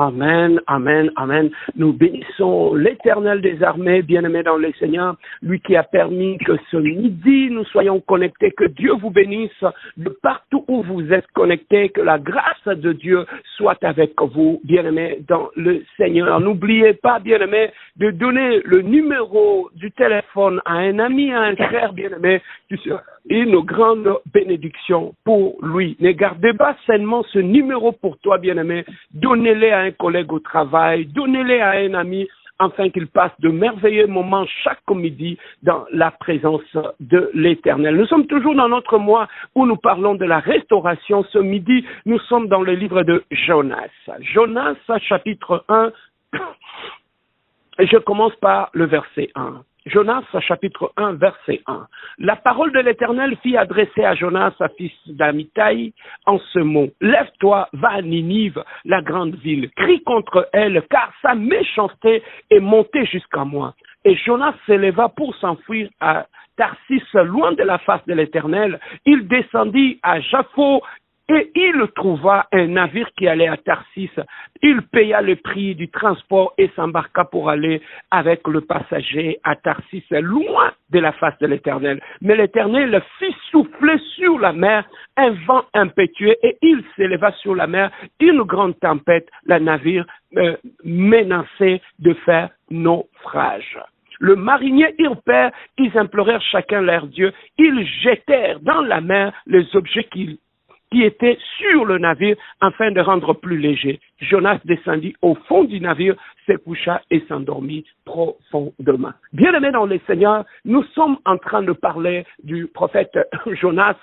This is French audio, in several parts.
Amen, amen, amen. Nous bénissons l'Éternel des armées, bien-aimé dans le Seigneur, lui qui a permis que ce midi nous soyons connectés, que Dieu vous bénisse de partout où vous êtes connectés, que la grâce de Dieu soit avec vous, bien-aimé dans le Seigneur. N'oubliez pas, bien-aimé, de donner le numéro du téléphone à un ami, à un frère, bien-aimé, une grande bénédiction pour lui. Ne gardez pas seulement ce numéro pour toi, bien-aimé. Donnez-le à un collègue au travail, donnez-le à un ami, afin qu'il passe de merveilleux moments chaque midi dans la présence de l'Éternel. Nous sommes toujours dans notre mois où nous parlons de la restauration. Ce midi, nous sommes dans le livre de Jonas. Jonas, chapitre 1. Je commence par le verset 1. Jonas, chapitre 1, verset 1. La parole de l'Éternel fit adresser à Jonas, fils d'Amittai, en ce mot. Lève-toi, va à Ninive, la grande ville. Crie contre elle, car sa méchanceté est montée jusqu'à moi. Et Jonas s'éleva pour s'enfuir à Tarsis, loin de la face de l'Éternel. Il descendit à Jaffo, et il trouva un navire qui allait à Tarsis. Il paya le prix du transport et s'embarqua pour aller avec le passager à Tarsis, loin de la face de l'Éternel. Mais l'Éternel fit souffler sur la mer un vent impétueux et il s'éleva sur la mer une grande tempête. Le navire menaçait de faire naufrage. Le marinier eurent peur, ils implorèrent chacun leur Dieu. Ils jetèrent dans la mer les objets qui était sur le navire afin de rendre plus léger. Jonas descendit au fond du navire, se coucha et s'endormit profondément. Bien-aimés dans le Seigneur, nous sommes en train de parler du prophète Jonas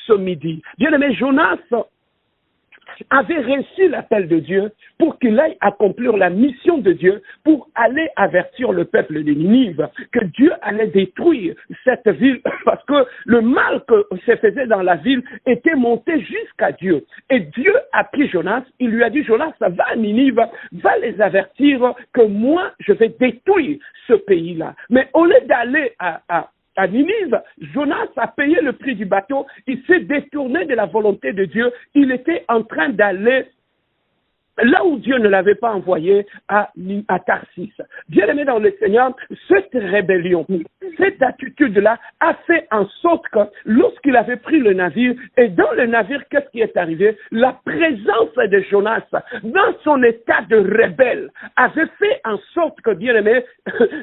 ce midi. Bien-aimé, Jonas avait reçu l'appel de Dieu pour qu'il aille accomplir la mission de Dieu, pour aller avertir le peuple de Ninive que Dieu allait détruire cette ville parce que le mal que se faisait dans la ville était monté jusqu'à Dieu. Et Dieu a pris Jonas, il lui a dit, Jonas, va à Ninive, va les avertir que moi, je vais détruire ce pays-là. Mais au lieu d'aller à Ninive, Jonas a payé le prix du bateau, il s'est détourné de la volonté de Dieu, il était en train d'aller là où Dieu ne l'avait pas envoyé à Tarsis. Bien-aimé dans le Seigneur, cette rébellion, cette attitude-là a fait en sorte que lorsqu'il avait pris le navire, et dans le navire, qu'est-ce qui est arrivé? La présence de Jonas, dans son état de rebelle, avait fait en sorte que, bien-aimé,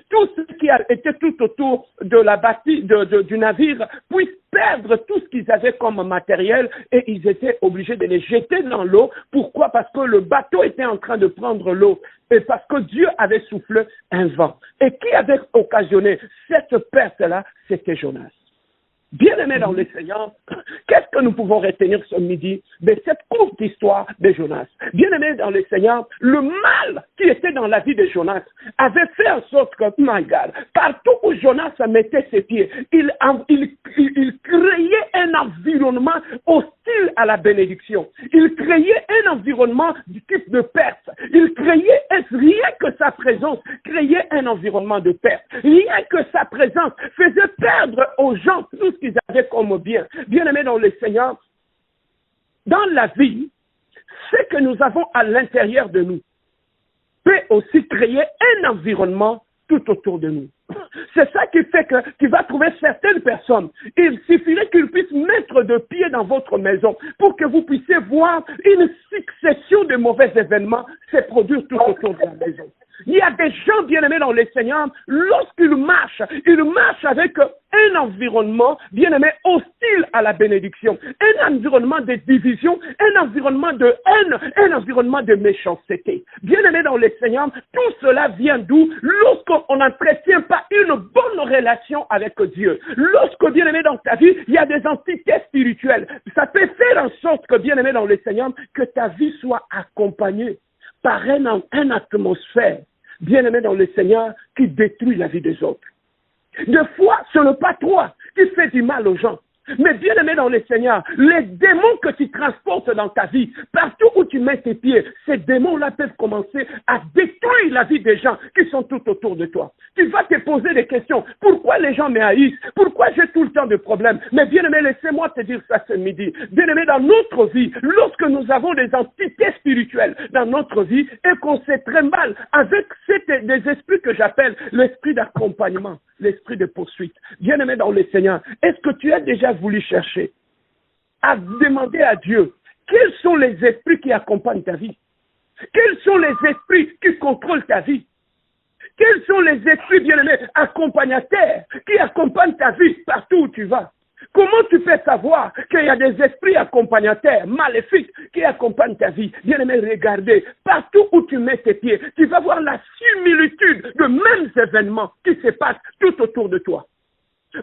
tout ce qui était tout autour de la bâtie, du navire, puisse perdre tout ce qu'ils avaient comme matériel et ils étaient obligés de les jeter dans l'eau. Pourquoi? Parce que le bateau était en train de prendre l'eau et parce que Dieu avait soufflé un vent. Et qui avait occasionné cette perte-là? C'était Jonas. Bien-aimés dans le Seigneur, qu'est-ce que nous pouvons retenir ce midi de cette courte histoire de Jonas? Bien-aimés dans le Seigneur, le mal qui était dans la vie de Jonas avait fait en sorte que, my God, partout où Jonas mettait ses pieds, il créait un environnement hostile à la bénédiction. Il créait un environnement du type de perte. Il créait, rien que sa présence, créait un environnement de perte. Rien que sa présence faisait perdre aux gens tout ce qu'ils avaient comme bien. Bien-aimés dans le Seigneur, dans la vie, ce que nous avons à l'intérieur de nous peut aussi créer un environnement tout autour de nous. C'est ça qui fait que tu vas trouver certaines personnes. Il suffirait qu'ils puissent mettre de pied dans votre maison pour que vous puissiez voir une succession de mauvais événements se produire tout autour de la maison. Il y a des gens bien-aimés dans le Seigneur, lorsqu'ils marchent avec un environnement bien-aimé hostile à la bénédiction, un environnement de division, un environnement de haine, un environnement de méchanceté. Bien-aimés dans le Seigneur, tout cela vient d'où? Lorsqu'on n'entretient pas une bonne relation avec Dieu. Lorsque, bien-aimé dans ta vie, il y a des entités spirituelles. Ça peut faire en sorte que, bien-aimé dans le Seigneur, que ta vie soit accompagnée par une atmosphère, bien-aimé dans le Seigneur, qui détruit la vie des autres. Des fois, ce n'est pas toi qui fais du mal aux gens. Mais bien aimé dans le Seigneur, les démons que tu transportes dans ta vie, partout où tu mets tes pieds, ces démons-là peuvent commencer à détruire la vie des gens qui sont tout autour de toi. Tu vas te poser des questions. Pourquoi les gens me haïssent? Pourquoi j'ai tout le temps de problèmes? Mais bien aimé, laissez-moi te dire ça ce midi. Bien aimé, dans notre vie, lorsque nous avons des entités spirituelles dans notre vie et qu'on sait très mal avec des esprits que j'appelle l'esprit d'accompagnement, l'esprit de poursuite. Bien aimé dans le Seigneur, est-ce que tu as déjà voulu chercher à demander à Dieu quels sont les esprits qui accompagnent ta vie? Quels sont les esprits qui contrôlent ta vie? Quels sont les esprits, bien-aimés, accompagnateurs qui accompagnent ta vie partout où tu vas? Comment tu peux savoir qu'il y a des esprits accompagnateurs, maléfiques, qui accompagnent ta vie? Bien-aimé, regardez, partout où tu mets tes pieds, tu vas voir la similitude de mêmes événements qui se passent tout autour de toi.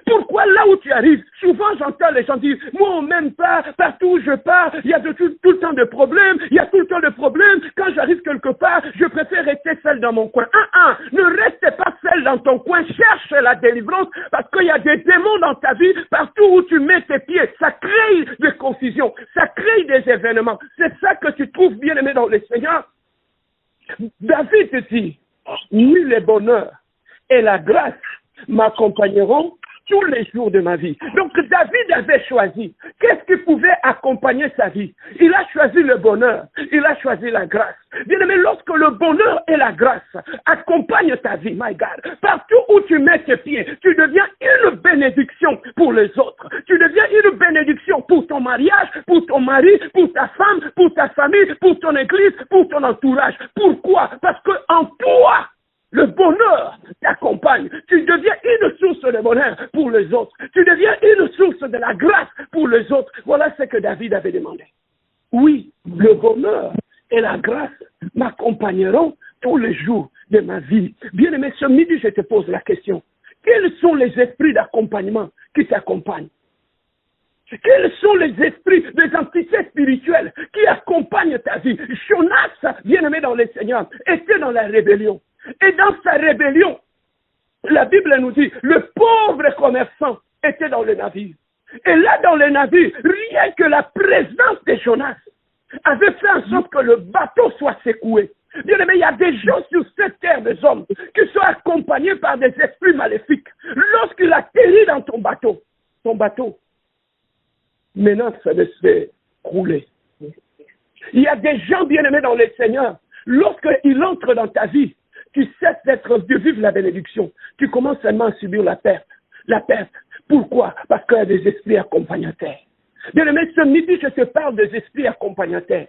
Pourquoi là où tu arrives, souvent j'entends les gens dire, moi on m'aime pas, partout où je pars, il y a tout le temps de problèmes, il y a tout le temps de problèmes, quand j'arrive quelque part, je préfère rester seul dans mon coin. Ne reste pas seul dans ton coin, cherche la délivrance, parce qu'il y a des démons dans ta vie, partout où tu mets tes pieds, ça crée des confusions, ça crée des événements. C'est ça que tu trouves bien aimé dans le Seigneur. David te dit, oui, le bonheur et la grâce m'accompagneront tous les jours de ma vie. Donc David avait choisi. Qu'est-ce qui pouvait accompagner sa vie? Il a choisi le bonheur. Il a choisi la grâce. Bien aimé, lorsque le bonheur et la grâce accompagnent ta vie, my God, partout où tu mets tes pieds, tu deviens une bénédiction pour les autres. Tu deviens une bénédiction pour ton mariage, pour ton mari, pour ta femme, pour ta famille, pour ton église, pour ton entourage. Pourquoi? Parce que en toi, le bonheur t'accompagne. Tu deviens une source de bonheur pour les autres. Tu deviens une source de la grâce pour les autres. Voilà ce que David avait demandé. Oui, le bonheur et la grâce m'accompagneront tous les jours de ma vie. Bien aimé, ce midi, je te pose la question. Quels sont les esprits d'accompagnement qui t'accompagnent? Quels sont les esprits des entités spirituelles qui accompagnent ta vie? Jonas, bien aimé dans le Seigneur, était dans la rébellion. Et dans sa rébellion, la Bible nous dit, le pauvre commerçant était dans le navire. Et là, dans le navire, rien que la présence de Jonas avait fait en sorte que le bateau soit secoué. Bien aimé, il y a des gens sur cette terre, des hommes, qui sont accompagnés par des esprits maléfiques. Lorsqu'il atterrit dans ton bateau, maintenant, ça va se faire rouler. Il y a des gens bien aimés dans le Seigneur. Lorsqu'ils entrent dans ta vie, tu cesses de vivre la bénédiction. Tu commences seulement à subir la perte. La perte. Pourquoi? Parce qu'il y a des esprits accompagnateurs. Bien aimé, ce midi, je te parle des esprits accompagnateurs.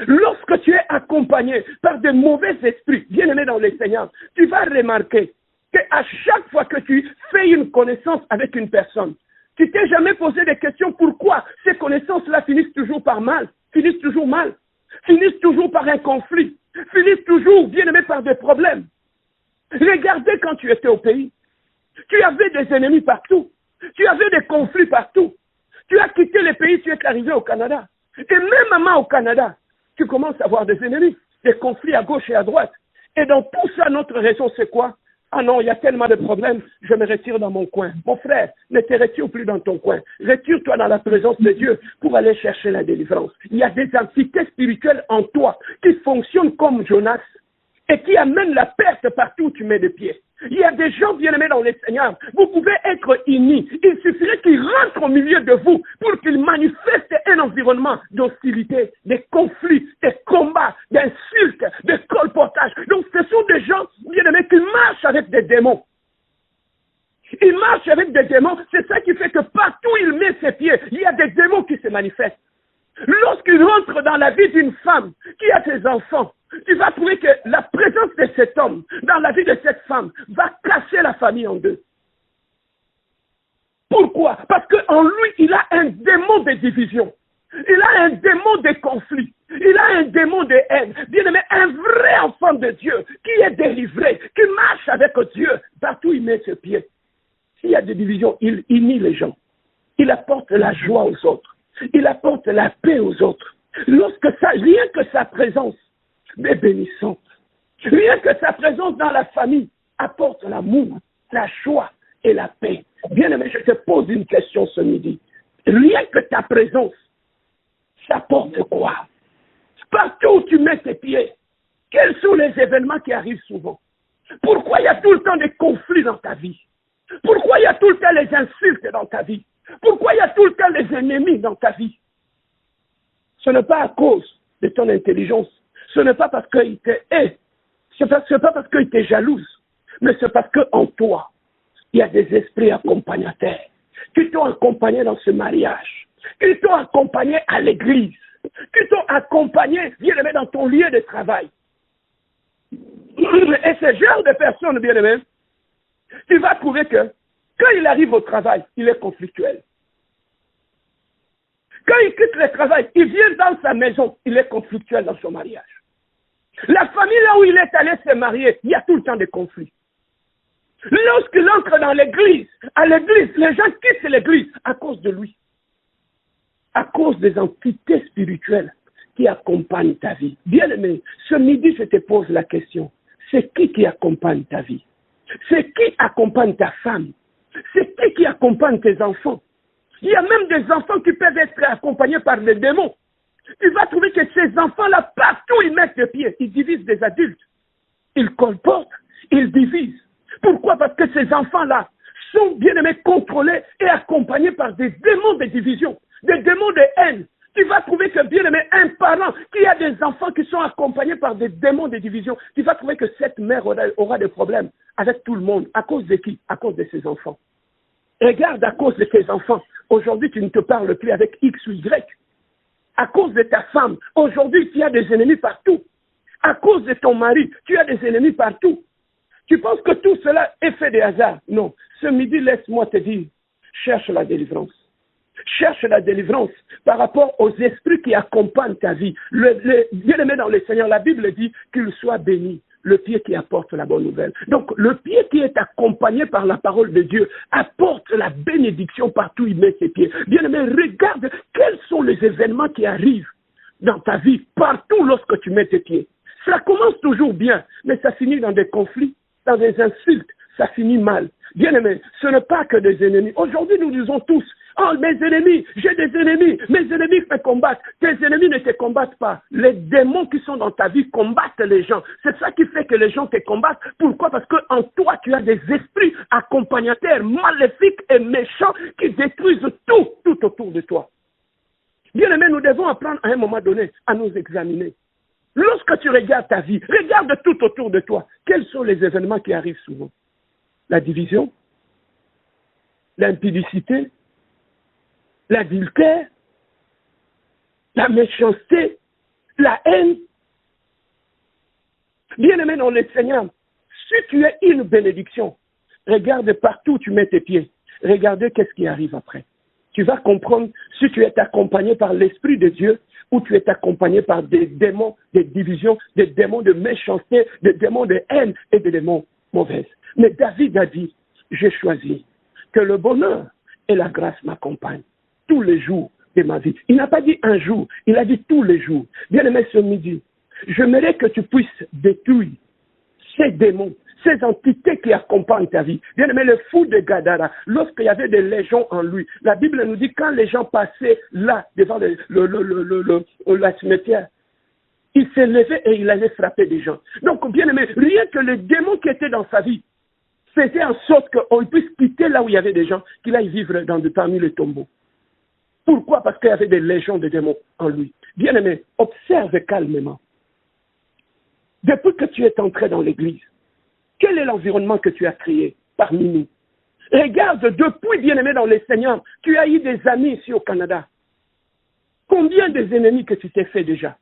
Lorsque tu es accompagné par de mauvais esprits, bien aimé dans le Seigneur, tu vas remarquer qu'à chaque fois que tu fais une connaissance avec une personne, tu t'es jamais posé des questions pourquoi ces connaissances-là finissent toujours par mal, finissent toujours par un conflit, finissent toujours, bien aimé, par des problèmes. Regardez quand tu étais au pays, tu avais des ennemis partout, tu avais des conflits partout. Tu as quitté le pays, tu es arrivé au Canada. Et même au Canada, tu commences à avoir des ennemis, des conflits à gauche et à droite. Et dans tout ça, notre raison, c'est quoi? Ah non, il y a tellement de problèmes, je me retire dans mon coin. Mon frère, ne te retire plus dans ton coin. Retire-toi dans la présence de Dieu pour aller chercher la délivrance. Il y a des entités spirituelles en toi qui fonctionnent comme Jonas et qui amènent la perte partout où tu mets les pieds. Il y a des gens bien-aimés dans le Seigneur. Vous pouvez être unis. Il suffirait qu'ils rentrent au milieu de vous pour qu'ils manifestent un environnement d'hostilité, de conflits, de combats, d'insultes, de colportages. Donc ce sont des gens bien-aimés qui marchent avec des démons. Ils marchent avec des démons. C'est ça qui fait que partout où il met ses pieds, il y a des démons qui se manifestent. Lorsqu'il rentre dans la vie d'une femme qui a ses enfants, tu vas trouver que la présence de cet homme dans la vie de cette femme va casser la famille en deux. Pourquoi? Parce qu'en lui, il a un démon de division. Il a un démon de conflit. Il a un démon de haine. Bien aimé, un vrai enfant de Dieu qui est délivré, qui marche avec Dieu. Partout où il met ses pieds. S'il y a des divisions, il unit les gens. Il apporte la joie aux autres. Il apporte la paix aux autres. Rien que sa présence est bénissante. Rien que sa présence dans la famille apporte l'amour, la joie et la paix. Bien aimé, je te pose une question ce midi. Rien que ta présence, ça porte quoi? Partout où tu mets tes pieds, quels sont les événements qui arrivent souvent? Pourquoi il y a tout le temps des conflits dans ta vie? Pourquoi il y a tout le temps les insultes dans ta vie? Pourquoi il y a tout le temps les ennemis dans ta vie? Ce n'est pas à cause de ton intelligence. Ce n'est pas parce qu'il te hait. Ce n'est pas parce qu'il te jalouse. Mais c'est parce qu'en toi, il y a des esprits accompagnateurs qui t'ont accompagné dans ce mariage, qui t'ont accompagné à l'église, qui t'ont accompagné, bien-aimé, dans ton lieu de travail. Et ce genre de personnes, bien-aimé, tu vas trouver que quand il arrive au travail, il est conflictuel. Quand il quitte le travail, il vient dans sa maison, il est conflictuel dans son mariage. La famille là où il est allé se marier, il y a tout le temps des conflits. Lorsqu'il entre dans l'église, à l'église, les gens quittent l'église à cause de lui. À cause des entités spirituelles qui accompagnent ta vie. Bien-aimé, ce midi, je te pose la question. C'est qui accompagne ta vie? C'est qui accompagne ta femme? C'est qui accompagne tes enfants? Il y a même des enfants qui peuvent être accompagnés par des démons. Tu vas trouver que ces enfants-là, partout ils mettent le pied, ils divisent des adultes. Ils colportent, ils divisent. Pourquoi? Parce que ces enfants-là sont bien aimés, contrôlés et accompagnés par des démons de division, des démons de haine. Tu vas trouver que bien aimé, un parent qui a des enfants qui sont accompagnés par des démons de division, tu vas trouver que cette mère aura des problèmes avec tout le monde. À cause de qui? À cause de ses enfants. Regarde, à cause de tes enfants, aujourd'hui tu ne te parles plus avec X ou Y. À cause de ta femme, aujourd'hui tu as des ennemis partout. À cause de ton mari, tu as des ennemis partout. Tu penses que tout cela est fait de hasard? Non. Ce midi, laisse-moi te dire, cherche la délivrance. Cherche la délivrance par rapport aux esprits qui accompagnent ta vie. Bien-aimé dans le Seigneur, la Bible dit qu'il soit béni, le pied qui apporte la bonne nouvelle. Donc, le pied qui est accompagné par la parole de Dieu apporte la bénédiction partout où il met ses pieds. Bien-aimé, regarde quels sont les événements qui arrivent dans ta vie, partout lorsque tu mets tes pieds. Ça commence toujours bien, mais ça finit dans des conflits, dans des insultes, ça finit mal. Bien-aimé, ce n'est pas que des ennemis. Aujourd'hui, nous disons tous, oh, mes ennemis, j'ai des ennemis, mes ennemis me combattent. Tes ennemis ne te combattent pas. Les démons qui sont dans ta vie combattent les gens. C'est ça qui fait que les gens te combattent. Pourquoi? Parce qu'en toi, tu as des esprits accompagnateurs, maléfiques et méchants qui détruisent tout autour de toi. Bien-aimé, nous devons apprendre à un moment donné à nous examiner. Lorsque tu regardes ta vie, regarde tout autour de toi. Quels sont les événements qui arrivent souvent? La division, l'impudicité, l'adultère, la méchanceté, la haine. Bien-aimé dans le Seigneur, si tu es une bénédiction, regarde partout où tu mets tes pieds. Regardez qu'est-ce qui arrive après. Tu vas comprendre si tu es accompagné par l'Esprit de Dieu ou tu es accompagné par des démons de division, des démons de méchanceté, des démons de haine et des démons mauvaises. Mais David a dit, j'ai choisi que le bonheur et la grâce m'accompagnent tous les jours de ma vie. Il n'a pas dit un jour, il a dit tous les jours. Bien-aimé, ce midi, j'aimerais que tu puisses détruire ces démons, ces entités qui accompagnent ta vie. Bien-aimé, le fou de Gadara, lorsqu'il y avait des légions en lui, la Bible nous dit quand les gens passaient là, devant la cimetière, il s'est levé et il allait frapper des gens. Donc, bien-aimé, rien que les démons qui étaient dans sa vie faisaient en sorte qu'on puisse quitter là où il y avait des gens, qu'il aille vivre parmi les tombeaux. Pourquoi? Parce qu'il y avait des légions de démons en lui. Bien-aimé, observe calmement. Depuis que tu es entré dans l'église, quel est l'environnement que tu as créé parmi nous? Regarde, depuis, bien-aimé dans le Seigneur, tu as eu des amis ici au Canada. Combien des ennemis que tu t'es fait déjà?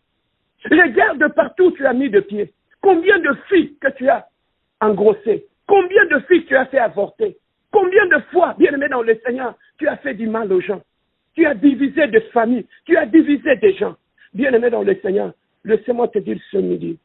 Regarde partout où tu as mis de pied. Combien de filles que tu as engrossées? Combien de filles tu as fait avorter? Combien de fois, bien-aimé dans le Seigneur, tu as fait du mal aux gens? Tu as divisé des familles, tu as divisé des gens. Bien-aimé dans le Seigneur, laissez-moi te dire ce midi,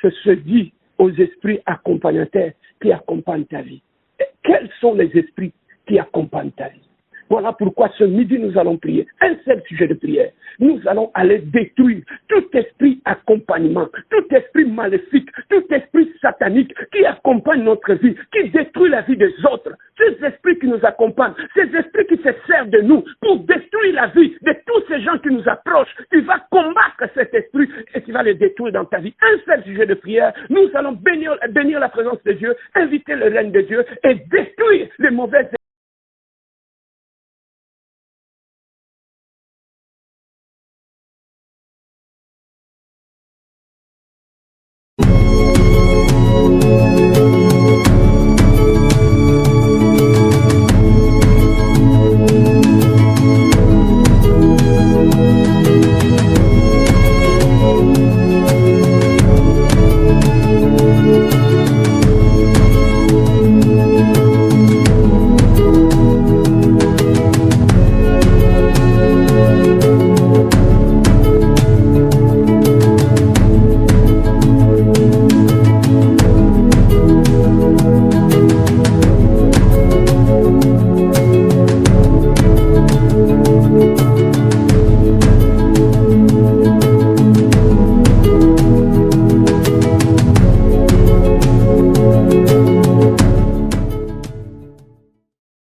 que se dit aux esprits accompagnateurs qui accompagnent ta vie. Et quels sont les esprits qui accompagnent ta vie? Voilà pourquoi ce midi, nous allons prier. Un seul sujet de prière. Nous allons aller détruire tout esprit accompagnement, tout esprit maléfique, tout esprit satanique qui accompagne notre vie, qui détruit la vie des autres. Ces esprits qui nous accompagnent, ces esprits qui se servent de nous pour détruire la vie de tous ces gens qui nous approchent. Tu vas combattre cet esprit et tu vas le détruire dans ta vie. Un seul sujet de prière. Nous allons bénir la présence de Dieu, inviter le règne de Dieu et détruire les mauvaises